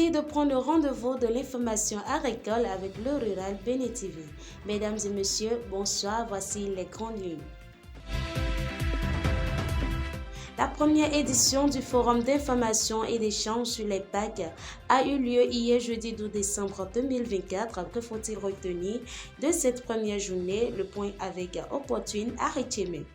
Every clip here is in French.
aussi de prendre rendez-vous de l'information agricole avec le Rural Bénin TV. Mesdames et messieurs, bonsoir, voici les grandes lignes. La première édition du Forum d'information et d'échange sur les PAC a eu lieu hier jeudi 12 décembre 2024. Que faut-il retenir de cette première journée? Le point avec Opportune Aricheme.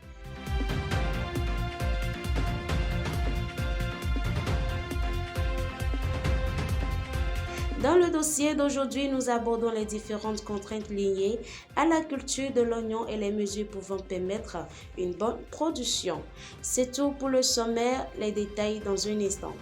Dans le dossier d'aujourd'hui, nous abordons les différentes contraintes liées à la culture de l'oignon et les mesures pouvant permettre une bonne production. C'est tout pour le sommaire, les détails dans un instant.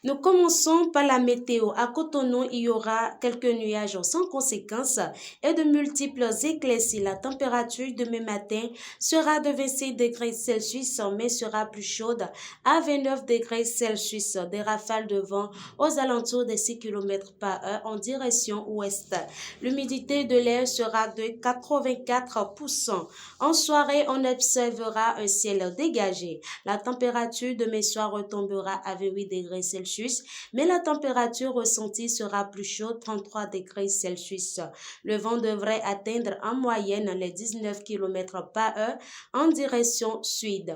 Nous commençons par la météo. À Cotonou, il y aura quelques nuages sans conséquence et de multiples éclaircies. La température demain matin sera de 26 degrés Celsius, mais sera plus chaude à 29 degrés Celsius. Des rafales de vent aux alentours des 6 km par heure en direction ouest. L'humidité de l'air sera de 84%. En soirée, on observera un ciel dégagé. La température demain soir retombera à 28 degrés Celsius. Mais la température ressentie sera plus chaude, 33 degrés Celsius. Le vent devrait atteindre en moyenne les 19 km par heure en direction sud.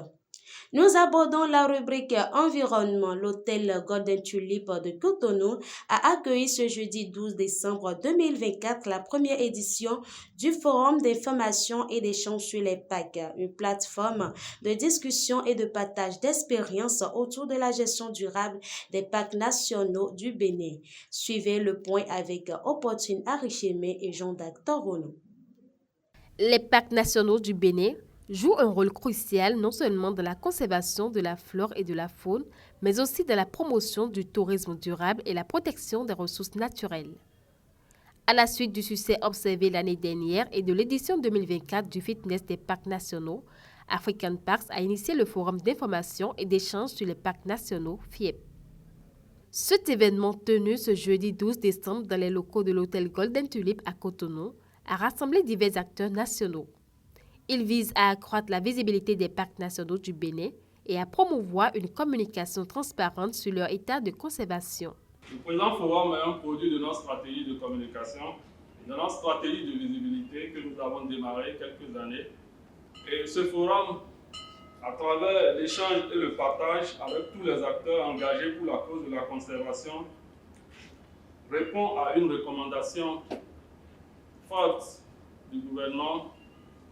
Nous abordons la rubrique environnement. L'hôtel Golden Tulip de Cotonou a accueilli ce jeudi 12 décembre 2024 la première édition du Forum d'information et d'échange sur les PAC, une plateforme de discussion et de partage d'expériences autour de la gestion durable des parcs nationaux du Bénin. Suivez le point avec Opportune Aricheme et Jean-Dac Torono. Les parcs nationaux du Bénin jouent un rôle crucial non seulement dans la conservation de la flore et de la faune, mais aussi dans la promotion du tourisme durable et la protection des ressources naturelles. À la suite du succès observé l'année dernière et de l'édition 2024 du Fitness des parcs nationaux, African Parks a initié le Forum d'information et d'échange sur les parcs nationaux FIEP. Cet événement tenu ce jeudi 12 décembre dans les locaux de l'hôtel Golden Tulip à Cotonou a rassemblé divers acteurs nationaux. Il vise à accroître la visibilité des parcs nationaux du Bénin et à promouvoir une communication transparente sur leur état de conservation. Le présent forum est un produit de notre stratégie de communication, de notre stratégie de visibilité que nous avons démarré quelques années. Et ce forum, à travers l'échange et le partage avec tous les acteurs engagés pour la cause de la conservation, répond à une recommandation forte du gouvernement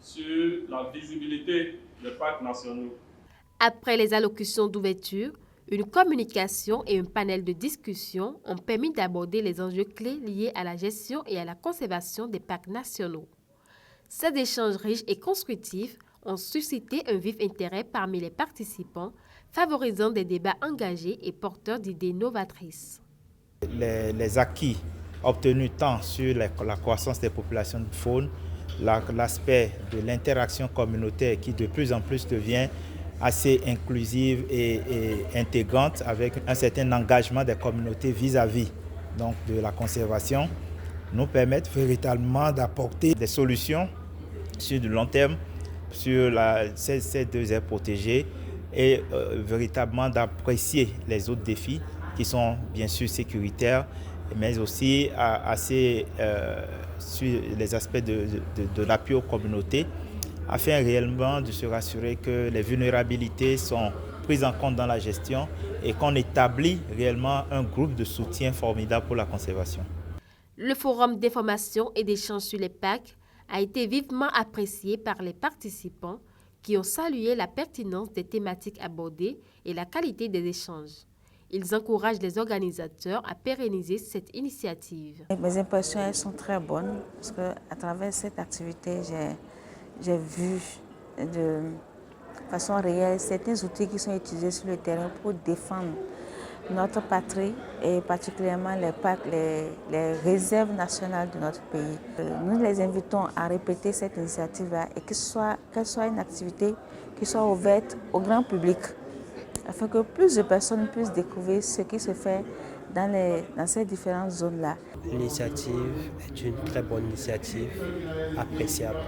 sur la visibilité des parcs nationaux. Après les allocutions d'ouverture, une communication et un panel de discussion ont permis d'aborder les enjeux clés liés à la gestion et à la conservation des parcs nationaux. Ces échanges riches et constructifs ont suscité un vif intérêt parmi les participants, favorisant des débats engagés et porteurs d'idées novatrices. Les acquis obtenus tant sur la croissance des populations de faune, l'aspect de l'interaction communautaire qui de plus en plus devient assez inclusive et intégrante avec un certain engagement des communautés vis-à-vis donc, de la conservation, nous permettent véritablement d'apporter des solutions sur du long terme sur ces deux aires protégées et véritablement d'apprécier les autres défis qui sont bien sûr sécuritaires, mais aussi sur les aspects de l'appui aux communautés, afin réellement de se rassurer que les vulnérabilités sont prises en compte dans la gestion et qu'on établit réellement un groupe de soutien formidable pour la conservation. Le forum d'information et d'échange sur les parcs a été vivement apprécié par les participants qui ont salué la pertinence des thématiques abordées et la qualité des échanges. Ils encouragent les organisateurs à pérenniser cette initiative. Mes impressions elles sont très bonnes parce qu'à travers cette activité, j'ai vu de façon réelle certains outils qui sont utilisés sur le terrain pour défendre notre patrie et particulièrement les parcs, les réserves nationales de notre pays. Nous les invitons à répéter cette initiative-là et qu'elle soit une activité qui soit ouverte au grand public, afin que plus de personnes puissent découvrir ce qui se fait dans ces différentes zones-là. L'initiative est une très bonne initiative, appréciable.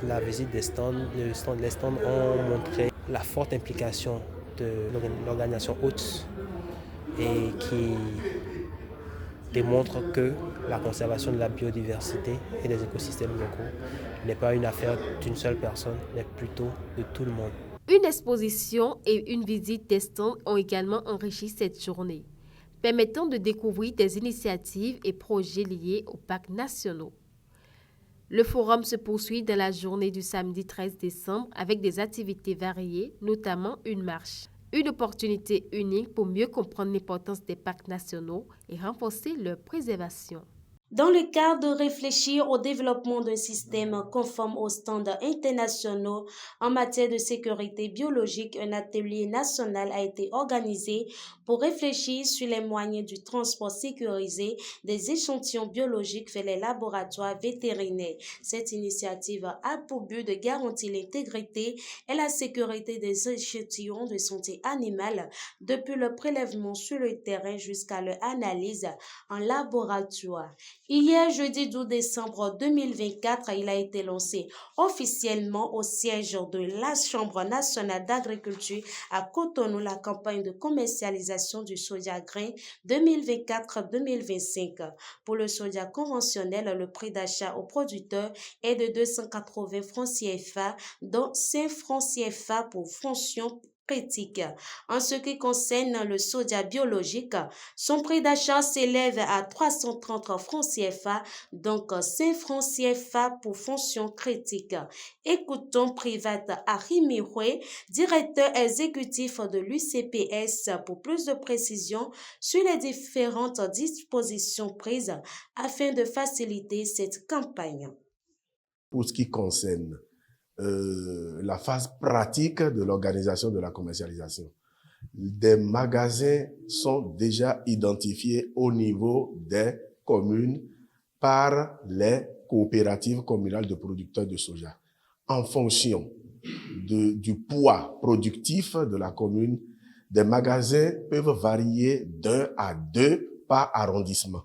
La visite des stands, les stands ont montré la forte implication de l'organisation hôte et qui démontre que la conservation de la biodiversité et des écosystèmes locaux n'est pas une affaire d'une seule personne, mais plutôt de tout le monde. Une exposition et une visite des stands ont également enrichi cette journée, permettant de découvrir des initiatives et projets liés aux parcs nationaux. Le forum se poursuit dans la journée du samedi 13 décembre avec des activités variées, notamment une marche. Une opportunité unique pour mieux comprendre l'importance des parcs nationaux et renforcer leur préservation. Dans le cadre de réfléchir au développement d'un système conforme aux standards internationaux en matière de sécurité biologique, un atelier national a été organisé pour réfléchir sur les moyens du transport sécurisé des échantillons biologiques vers les laboratoires vétérinaires. Cette initiative a pour but de garantir l'intégrité et la sécurité des échantillons de santé animale depuis le prélèvement sur le terrain jusqu'à leur analyse en laboratoire. Hier, jeudi 12 décembre 2024, il a été lancé officiellement au siège de la Chambre nationale d'agriculture à Cotonou la campagne de commercialisation du soja grain 2024-2025. Pour le soja conventionnel, le prix d'achat aux producteurs est de 280 francs CFA, dont 5 francs CFA pour fonction critique. En ce qui concerne le soja biologique, son prix d'achat s'élève à 330 francs CFA, donc 5 francs CFA pour fonction critique. Écoutons Privat Arimihwe, directeur exécutif de l'UCPS, pour plus de précisions sur les différentes dispositions prises afin de faciliter cette campagne. Pour ce qui concerne la phase pratique de l'organisation de la commercialisation. Des magasins sont déjà identifiés au niveau des communes par les coopératives communales de producteurs de soja. En fonction du poids productif de la commune, des magasins peuvent varier d'1 à 2 par arrondissement.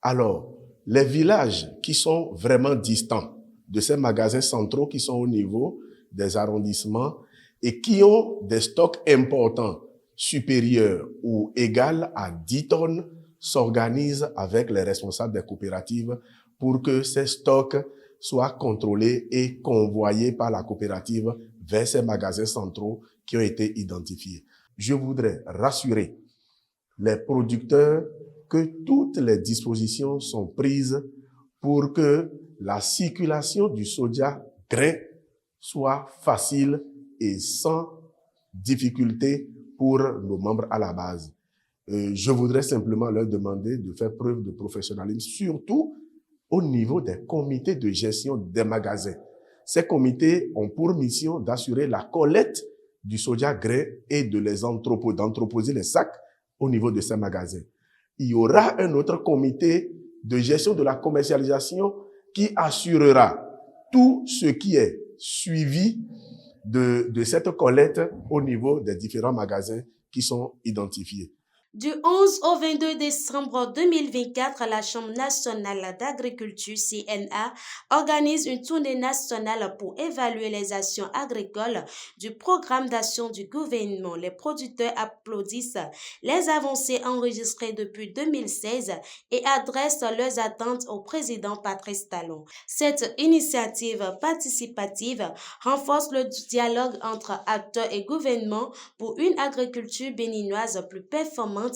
Alors, les villages qui sont vraiment distants de ces magasins centraux qui sont au niveau des arrondissements et qui ont des stocks importants supérieurs ou égaux à 10 tonnes s'organisent avec les responsables des coopératives pour que ces stocks soient contrôlés et convoyés par la coopérative vers ces magasins centraux qui ont été identifiés. Je voudrais rassurer les producteurs que toutes les dispositions sont prises pour que la circulation du soja grain soit facile et sans difficulté pour nos membres à la base. Je voudrais simplement leur demander de faire preuve de professionnalisme, surtout au niveau des comités de gestion des magasins. Ces comités ont pour mission d'assurer la collecte du soja grain et de d'entreposer les sacs au niveau de ces magasins. Il y aura un autre comité de gestion de la commercialisation qui assurera tout ce qui est suivi de cette collecte au niveau des différents magasins qui sont identifiés. Du 11 au 22 décembre 2024, la Chambre nationale d'agriculture, CNA, organise une tournée nationale pour évaluer les actions agricoles du programme d'action du gouvernement. Les producteurs applaudissent les avancées enregistrées depuis 2016 et adressent leurs attentes au président Patrice Talon. Cette initiative participative renforce le dialogue entre acteurs et gouvernement pour une agriculture béninoise plus performante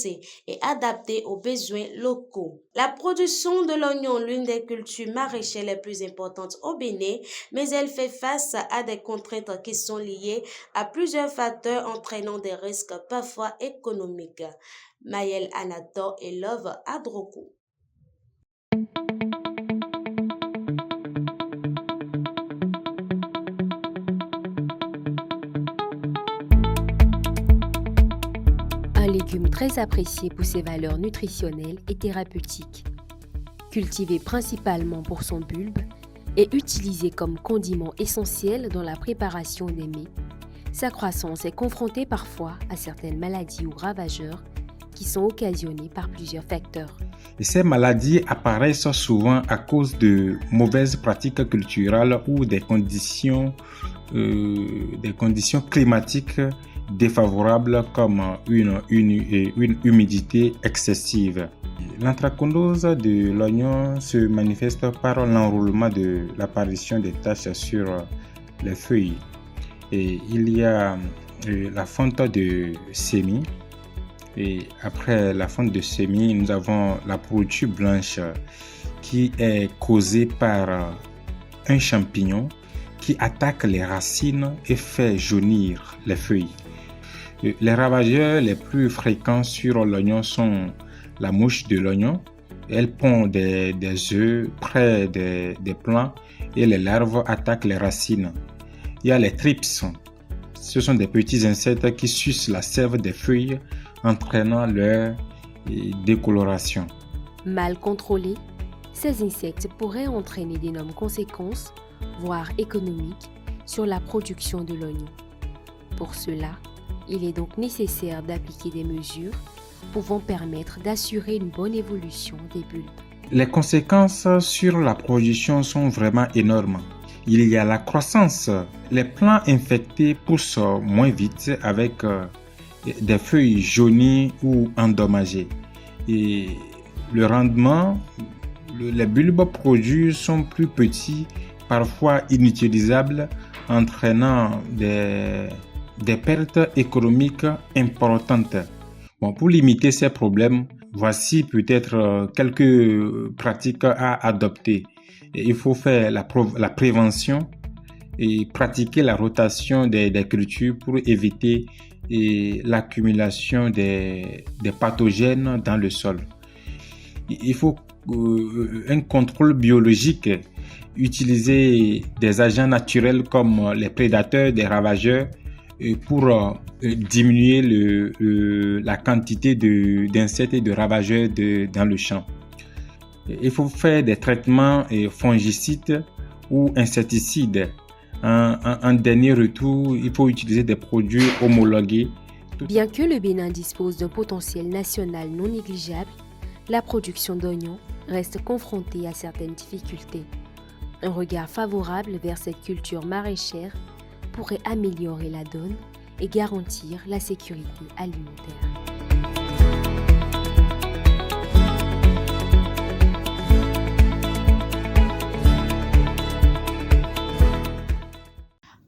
et adaptée aux besoins locaux. La production de l'oignon, l'une des cultures maraîchères les plus importantes au Bénin, mais elle fait face à des contraintes qui sont liées à plusieurs facteurs entraînant des risques parfois économiques. Maël Anator et Love Adroko. Un légume très apprécié pour ses valeurs nutritionnelles et thérapeutiques. Cultivé principalement pour son bulbe et utilisé comme condiment essentiel dans la préparation des mets, sa croissance est confrontée parfois à certaines maladies ou ravageurs qui sont occasionnées par plusieurs facteurs. Et ces maladies apparaissent souvent à cause de mauvaises pratiques culturelles ou des conditions climatiques défavorables comme une humidité excessive. L'anthracnose de l'oignon se manifeste par l'enroulement de l'apparition des taches sur les feuilles. Et il y a la fonte de semis. Et après la fonte de semis, nous avons la pourriture blanche qui est causée par un champignon qui attaque les racines et fait jaunir les feuilles. Les ravageurs les plus fréquents sur l'oignon sont la mouche de l'oignon. Elle pond des œufs près des plants et les larves attaquent les racines. Il y a les thrips. Ce sont des petits insectes qui sucent la sève des feuilles, entraînant leur décoloration. Mal contrôlés, ces insectes pourraient entraîner d'énormes conséquences, voire économiques, sur la production de l'oignon. Pour cela, il est donc nécessaire d'appliquer des mesures pouvant permettre d'assurer une bonne évolution des bulbes. Les conséquences sur la production sont vraiment énormes. Il y a la croissance. Les plants infectés poussent moins vite avec des feuilles jaunies ou endommagées. Et le rendement, les bulbes produits sont plus petits, parfois inutilisables, entraînant des pertes économiques importantes. Bon, pour limiter ces problèmes, voici peut-être quelques pratiques à adopter. Il faut faire la prévention et pratiquer la rotation des cultures pour éviter l'accumulation des pathogènes dans le sol. Il faut un contrôle biologique, utiliser des agents naturels comme les prédateurs, des ravageurs pour diminuer la quantité d'insectes et de ravageurs dans le champ. Il faut faire des traitements fongicides ou insecticides. En dernier retour, il faut utiliser des produits homologués. Bien que le Bénin dispose d'un potentiel national non négligeable, la production d'oignons reste confrontée à certaines difficultés. Un regard favorable vers cette culture maraîchère pourrait améliorer la donne et garantir la sécurité alimentaire.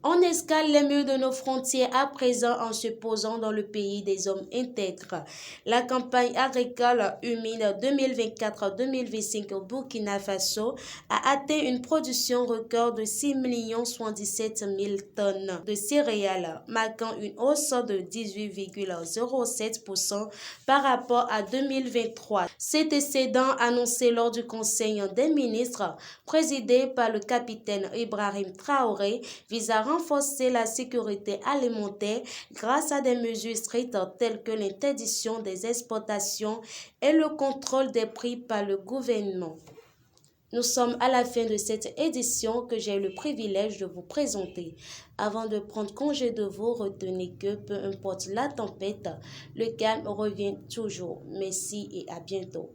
On escale les murs de nos frontières à présent en se posant dans le pays des hommes intègres. La campagne agricole humide 2024-2025 au Burkina Faso a atteint une production record de 6 077 000 tonnes de céréales, marquant une hausse de 18,07% par rapport à 2023. Cet excédent annoncé lors du Conseil des ministres présidé par le capitaine Ibrahim Traoré vise à renforcer la sécurité alimentaire grâce à des mesures strictes telles que l'interdiction des exportations et le contrôle des prix par le gouvernement. Nous sommes à la fin de cette édition que j'ai le privilège de vous présenter. Avant de prendre congé de vous, retenez que peu importe la tempête, le calme revient toujours. Merci et à bientôt.